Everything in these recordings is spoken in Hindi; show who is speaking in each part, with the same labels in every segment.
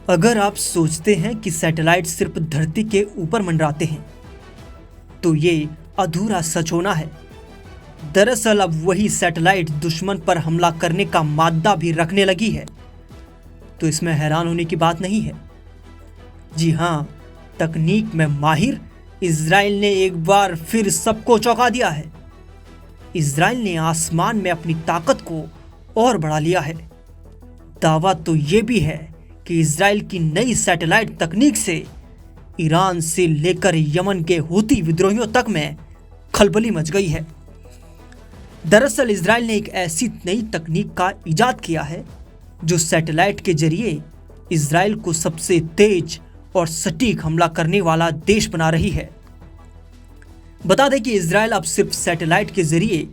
Speaker 1: अगर आप सोचते हैं कि सैटेलाइट सिर्फ धरती के ऊपर मंडराते हैं, तो ये अधूरा सच होना है। दरअसल अब वही सैटेलाइट दुश्मन पर हमला करने का मादा भी रखने लगी है, तो इसमें हैरान होने की बात नहीं है। जी हाँ, तकनीक में माहिर इजराइल ने एक बार फिर सबको चौंका दिया है। इजराइल ने आसमान में अपनी ताकत को और बढ़ा लिया है। दावा तो ये भी है कि इजराइल की नई सैटेलाइट तकनीक से ईरान से लेकर यमन के हूती विद्रोहियों तक में खलबली मच गई है। दरअसल इजराइल ने एक ऐसी नई तकनीक का इजाद किया है जो सैटेलाइट के जरिए इजराइल को सबसे तेज और सटीक हमला करने वाला देश बना रही है। बता दें कि इजराइल अब सिर्फ सैटेलाइट के जरिए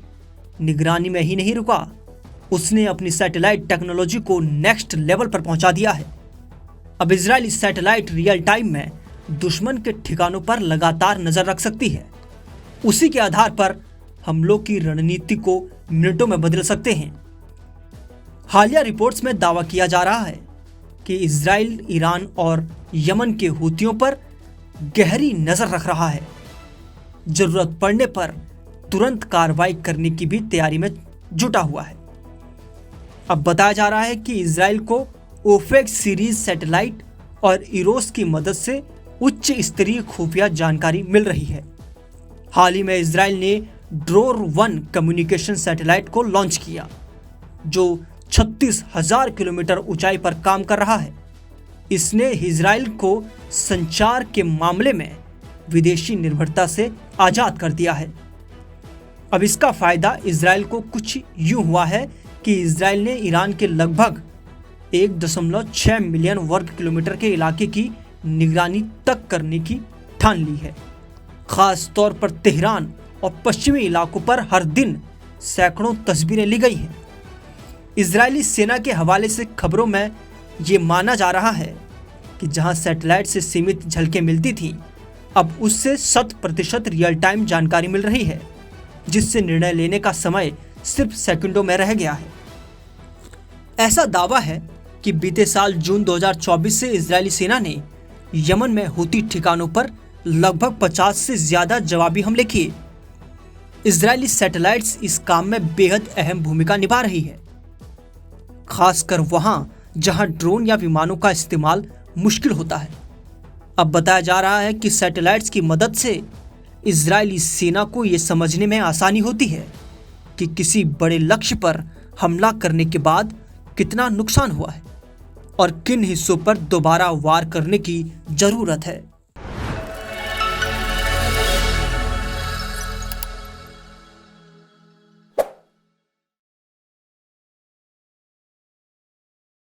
Speaker 1: निगरानी में ही नहीं रुका, उसने अपनी सैटेलाइट टेक्नोलॉजी को नेक्स्ट लेवल पर पहुंचा दिया है। अब इजराइल इस सैटेलाइट रियल टाइम में दुश्मन के ठिकानों पर लगातार नजर रख सकती है। उसी के आधार पर हमलों की रणनीति को मिनटों में बदल सकते हैं। हालिया रिपोर्ट्स में दावा किया जा रहा है कि इजराइल ईरान और यमन के हूतियों पर गहरी नजर रख रहा है। जरूरत पड़ने पर तुरंत कार्रवाई करने की भी तैयारी में जुटा हुआ है। अब बताया जा रहा है कि इजराइल को ओफेक सीरीज सैटेलाइट और इरोस की मदद से उच्च स्तरीय खुफिया जानकारी मिल रही है। हाल ही में इजराइल ने ड्रोर-1 कम्युनिकेशन सैटेलाइट को लॉन्च किया, जो 36,000 किलोमीटर ऊंचाई पर काम कर रहा है। इसने इजराइल को संचार के मामले में विदेशी निर्भरता से आजाद कर दिया है। अब इसका फायदा इजराइल को कुछ यूं हुआ है कि इजराइल ने ईरान के लगभग 1.6 मिलियन वर्ग किलोमीटर के इलाके की निगरानी तक करने की ठान ली है। खास तौर पर तेहरान और पश्चिमी इलाकों पर हर दिन सैकड़ों तस्वीरें ली गई हैं। इजरायली सेना के हवाले से खबरों में ये माना जा रहा है कि जहां सैटेलाइट से सीमित झलकें मिलती थीं, अब उससे 100% रियल टाइम जानकारी मिल रही है, जिससे निर्णय लेने का समय सिर्फ सेकंडों में रह गया है। ऐसा दावा है कि बीते साल जून 2024 से इजरायली सेना ने यमन में हूती ठिकानों पर लगभग 50 से ज्यादा जवाबी हमले किए। इजरायली सैटेलाइट्स इस काम में बेहद अहम भूमिका निभा रही है, खासकर वहां जहां ड्रोन या विमानों का इस्तेमाल मुश्किल होता है। अब बताया जा रहा है कि सैटेलाइट्स की मदद से इजरायली सेना को यह समझने में आसानी होती है कि किसी बड़े लक्ष्य पर हमला करने के बाद कितना नुकसान हुआ है और किन हिस्सों पर दोबारा वार करने की जरूरत है।